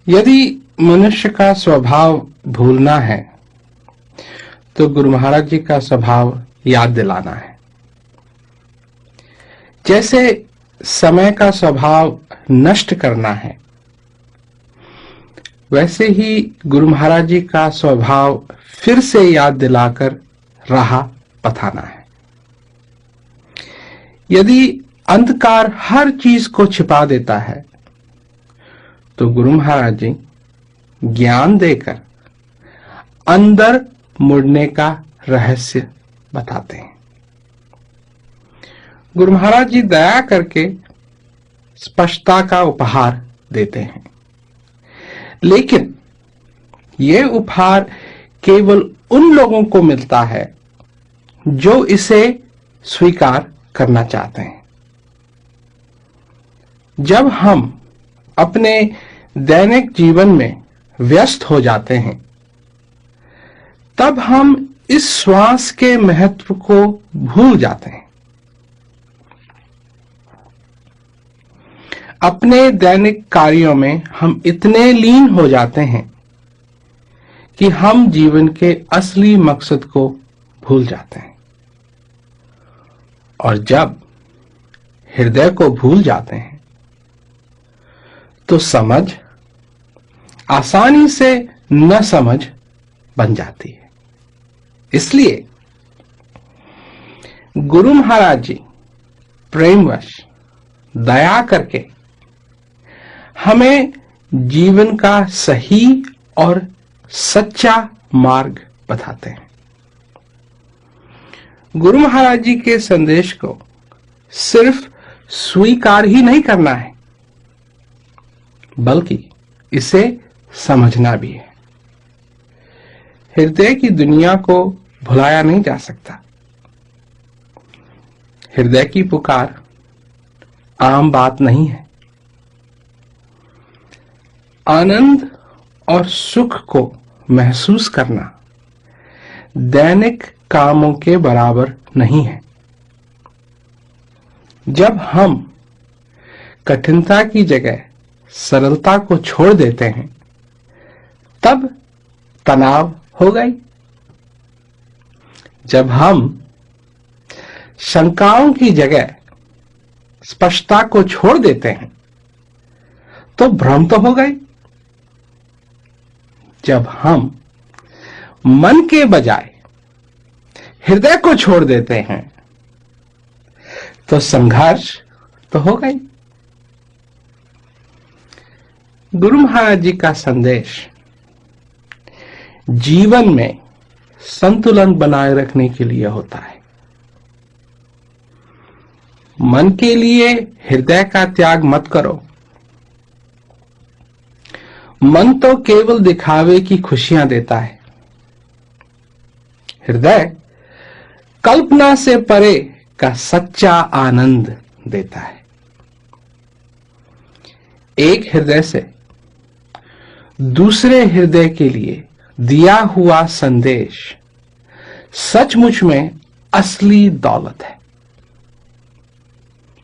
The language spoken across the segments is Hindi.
यदि मनुष्य का स्वभाव भूलना है तो गुरु महाराज जी का स्वभाव याद दिलाना है। जैसे समय का स्वभाव नष्ट करना है, वैसे ही गुरु महाराज जी का स्वभाव फिर से याद दिलाकर राह बताना है। यदि अंधकार हर चीज को छिपा देता है तो गुरु महाराज जी ज्ञान देकर अंदर मुड़ने का रहस्य बताते हैं। गुरु महाराज जी दया करके स्पष्टता का उपहार देते हैं, लेकिन यह उपहार केवल उन लोगों को मिलता है जो इसे स्वीकार करना चाहते हैं। जब हम अपने दैनिक जीवन में व्यस्त हो जाते हैं, तब हम इस श्वास के महत्व को भूल जाते हैं। अपने दैनिक कार्यों में हम इतने लीन हो जाते हैं कि हम जीवन के असली मकसद को भूल जाते हैं। और जब हृदय को भूल जाते हैं तो समझ आसानी से न समझ बन जाती है। इसलिए गुरु महाराज जी प्रेमवश दया करके हमें जीवन का सही और सच्चा मार्ग बताते हैं। गुरु महाराज जी के संदेश को सिर्फ स्वीकार ही नहीं करना है, बल्कि इसे समझना भी है। हृदय की दुनिया को भुलाया नहीं जा सकता। हृदय की पुकार आम बात नहीं है। आनंद और सुख को महसूस करना दैनिक कामों के बराबर नहीं है। जब हम कठिनता की जगह सरलता को छोड़ देते हैं, तब तनाव हो गई। जब हम शंकाओं की जगह स्पष्टता को छोड़ देते हैं, तो भ्रम तो हो गई। जब हम मन के बजाय हृदय को छोड़ देते हैं, तो संघर्ष तो हो गई। गुरु महाराज जी का संदेश जीवन में संतुलन बनाए रखने के लिए होता है। मन के लिए हृदय का त्याग मत करो। मन तो केवल दिखावे की खुशियां देता है। हृदय कल्पना से परे का सच्चा आनंद देता है। एक हृदय से दूसरे हृदय के लिए दिया हुआ संदेश सचमुच में असली दौलत है।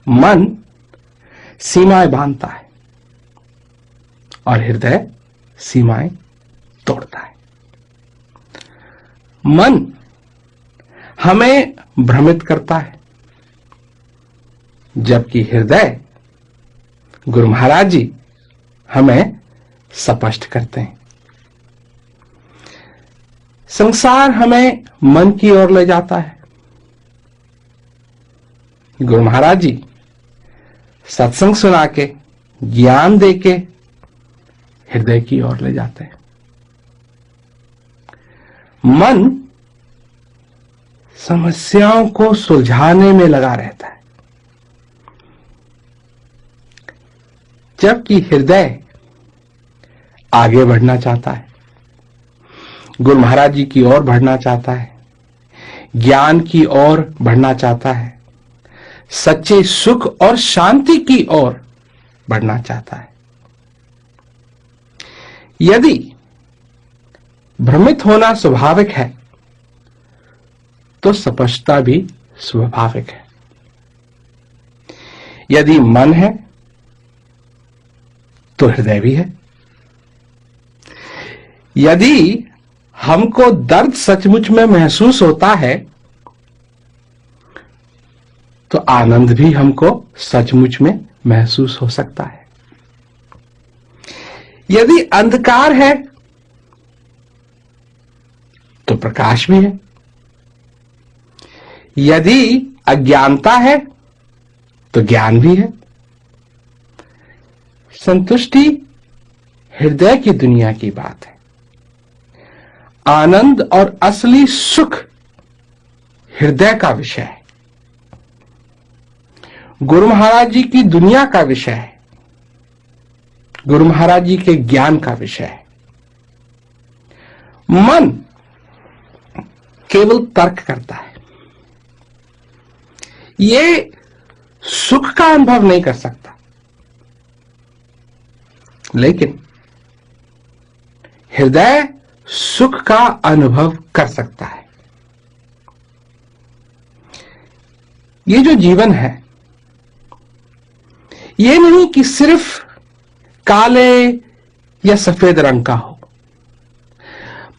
मन सीमाएं बांधता है और हृदय सीमाएं तोड़ता है। मन हमें भ्रमित करता है, जबकि हृदय गुरु महाराज जी हमें स्पष्ट करते हैं। संसार हमें मन की ओर ले जाता है। गुरु महाराज जी सत्संग सुना के, ज्ञान दे के हृदय की ओर ले जाते हैं। मन समस्याओं को सुलझाने में लगा रहता है, जबकि हृदय आगे बढ़ना चाहता है, गुरु महाराज जी की ओर बढ़ना चाहता है, ज्ञान की ओर बढ़ना चाहता है, सच्चे सुख और शांति की ओर बढ़ना चाहता है। यदि भ्रमित होना स्वाभाविक है, तो स्पष्टता भी स्वाभाविक है। यदि मन है तो हृदय भी है। यदि हमको दर्द सचमुच में महसूस होता है तो आनंद भी हमको सचमुच में महसूस हो सकता है। यदि अंधकार है तो प्रकाश भी है, यदि अज्ञानता है तो ज्ञान भी है। संतुष्टि हृदय की दुनिया की बात है। आनंद और असली सुख हृदय का विषय है, गुरु महाराज जी की दुनिया का विषय है, गुरु महाराज जी के ज्ञान का विषय है। मन केवल तर्क करता है, ये सुख का अनुभव नहीं कर सकता, लेकिन हृदय सुख का अनुभव कर सकता है। ये जो जीवन है ये नहीं कि सिर्फ काले या सफेद रंग का हो,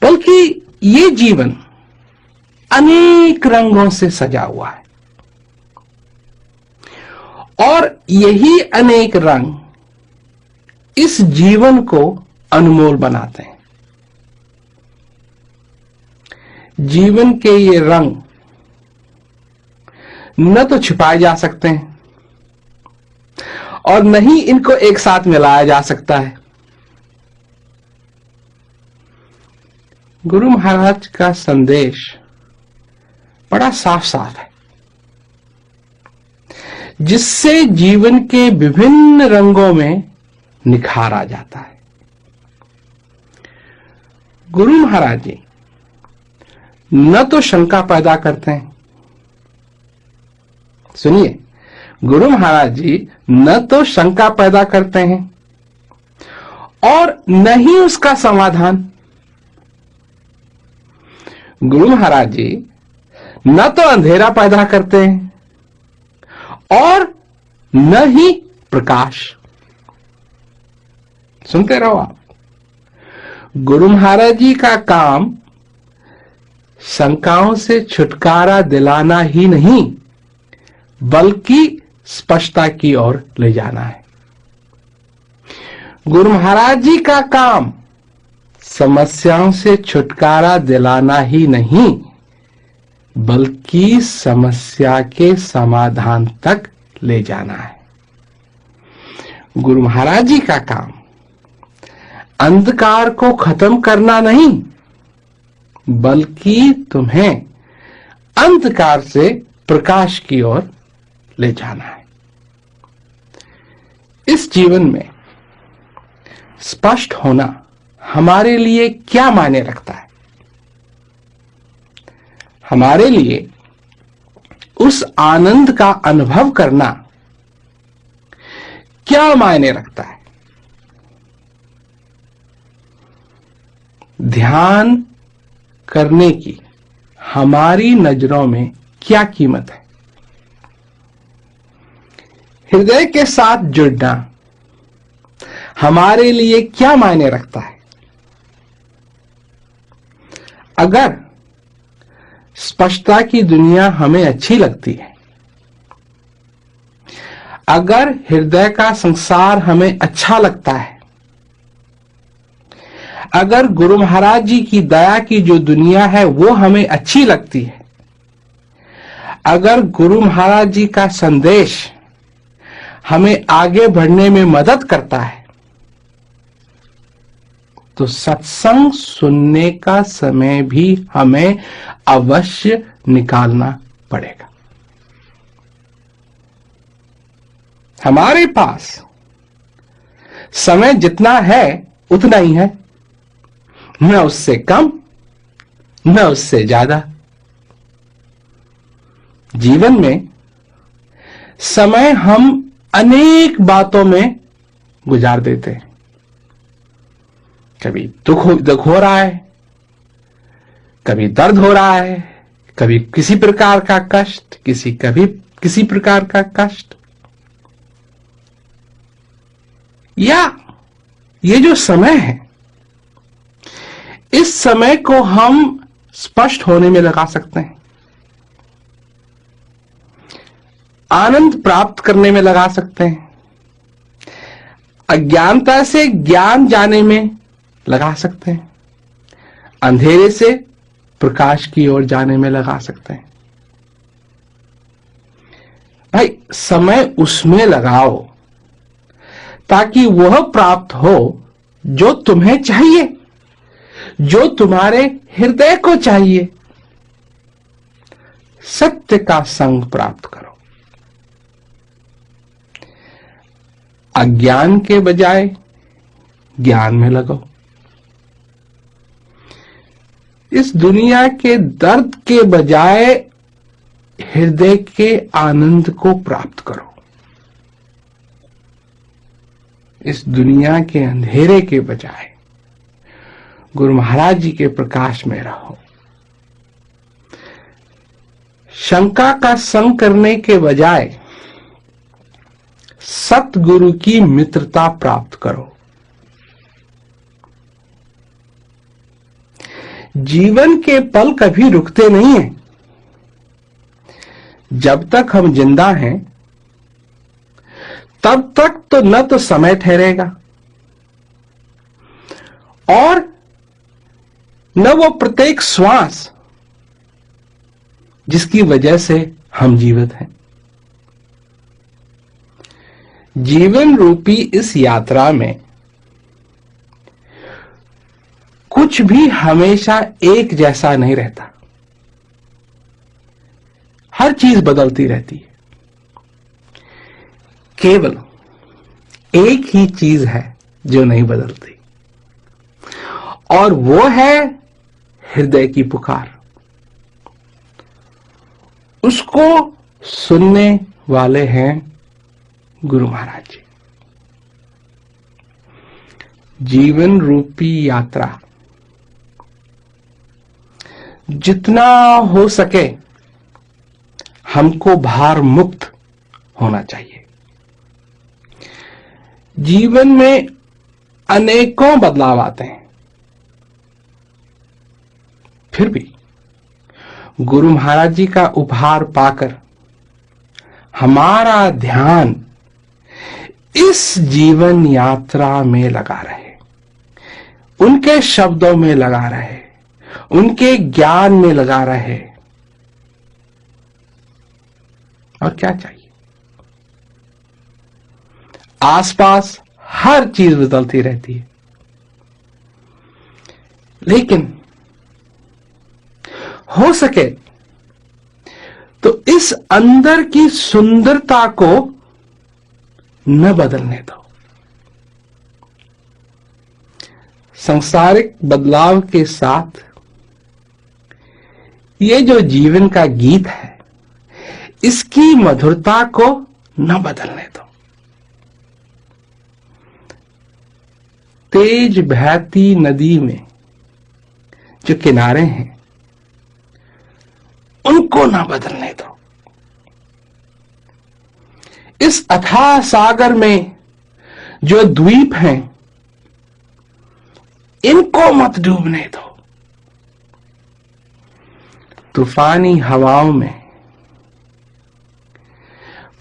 बल्कि ये जीवन अनेक रंगों से सजा हुआ है और यही अनेक रंग इस जीवन को अनमोल बनाते हैं। जीवन के ये रंग न तो छिपाए जा सकते हैं और न ही इनको एक साथ मिलाया जा सकता है। गुरु महाराज का संदेश बड़ा साफ साफ है, जिससे जीवन के विभिन्न रंगों में निखार आ जाता है। गुरु महाराज जी न तो शंका पैदा करते हैं, सुनिए, गुरु महाराज जी न तो शंका पैदा करते हैं और न ही उसका समाधान। गुरु महाराज जी न तो अंधेरा पैदा करते हैं और न ही प्रकाश। सुनते रहो आप। गुरु महाराज जी का काम शंकाओं से छुटकारा दिलाना ही नहीं, बल्कि स्पष्टता की ओर ले जाना है। गुरु महाराज जी का काम समस्याओं से छुटकारा दिलाना ही नहीं, बल्कि समस्या के समाधान तक ले जाना है। गुरु महाराज जी का काम अंधकार को खत्म करना नहीं, बल्कि तुम्हें अंधकार से प्रकाश की ओर ले जाना है। इस जीवन में स्पष्ट होना हमारे लिए क्या मायने रखता है? हमारे लिए उस आनंद का अनुभव करना क्या मायने रखता है? ध्यान करने की हमारी नजरों में क्या कीमत है? हृदय के साथ जुड़ना हमारे लिए क्या मायने रखता है? अगर स्पष्टता की दुनिया हमें अच्छी लगती है, अगर हृदय का संसार हमें अच्छा लगता है, अगर गुरु महाराज जी की दया की जो दुनिया है वो हमें अच्छी लगती है, अगर गुरु महाराज जी का संदेश हमें आगे बढ़ने में मदद करता है, तो सत्संग सुनने का समय भी हमें अवश्य निकालना पड़ेगा। हमारे पास समय जितना है उतना ही है, न उससे कम न उससे ज्यादा। जीवन में समय हम अनेक बातों में गुजार देते हैं। कभी दुख हो रहा है, कभी दर्द हो रहा है, कभी किसी प्रकार का कष्ट, कभी किसी प्रकार का कष्ट। या ये जो समय है, इस समय को हम स्पष्ट होने में लगा सकते हैं, आनंद प्राप्त करने में लगा सकते हैं, अज्ञानता से ज्ञान जाने में लगा सकते हैं, अंधेरे से प्रकाश की ओर जाने में लगा सकते हैं। भाई समय उसमें लगाओ ताकि वह प्राप्त हो जो तुम्हें चाहिए, जो तुम्हारे हृदय को चाहिए। सत्य का संग प्राप्त करो। अज्ञान के बजाय ज्ञान में लगो। इस दुनिया के दर्द के बजाय हृदय के आनंद को प्राप्त करो। इस दुनिया के अंधेरे के बजाय गुरु महाराज जी के प्रकाश में रहो। शंका का संग करने के बजाय सतगुरु की मित्रता प्राप्त करो। जीवन के पल कभी रुकते नहीं हैं। जब तक हम जिंदा हैं तब तक तो न तो समय ठहरेगा और न वो प्रत्येक श्वास जिसकी वजह से हम जीवित हैं। जीवन रूपी इस यात्रा में कुछ भी हमेशा एक जैसा नहीं रहता। हर चीज बदलती रहती है। केवल एक ही चीज है जो नहीं बदलती और वो है हृदय की पुकार। उसको सुनने वाले हैं गुरु महाराज जी। जीवन रूपी यात्रा जितना हो सके हमको भार मुक्त होना चाहिए। जीवन में अनेकों बदलाव आते हैं, फिर भी गुरु महाराज जी का उपहार पाकर हमारा ध्यान इस जीवन यात्रा में लगा रहे, उनके शब्दों में लगा रहे, उनके ज्ञान में लगा रहे। और क्या चाहिए? आसपास हर चीज बदलती रहती है, लेकिन हो सके तो इस अंदर की सुंदरता को न बदलने दो। सांसारिक बदलाव के साथ ये जो जीवन का गीत है, इसकी मधुरता को न बदलने दो। तेज बहती नदी में जो किनारे हैं, उनको ना बदलने दो। इस अथाह सागर में जो द्वीप हैं, इनको मत डूबने दो। तूफानी हवाओं में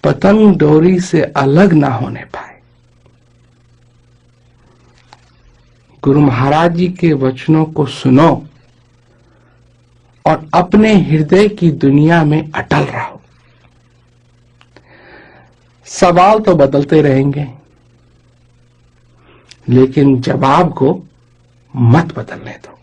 पतंग डोरी से अलग ना होने पाए। गुरु महाराज जी के वचनों को सुनो और अपने हृदय की दुनिया में अटल रहो। सवाल तो बदलते रहेंगे, लेकिन जवाब को मत बदलने दो।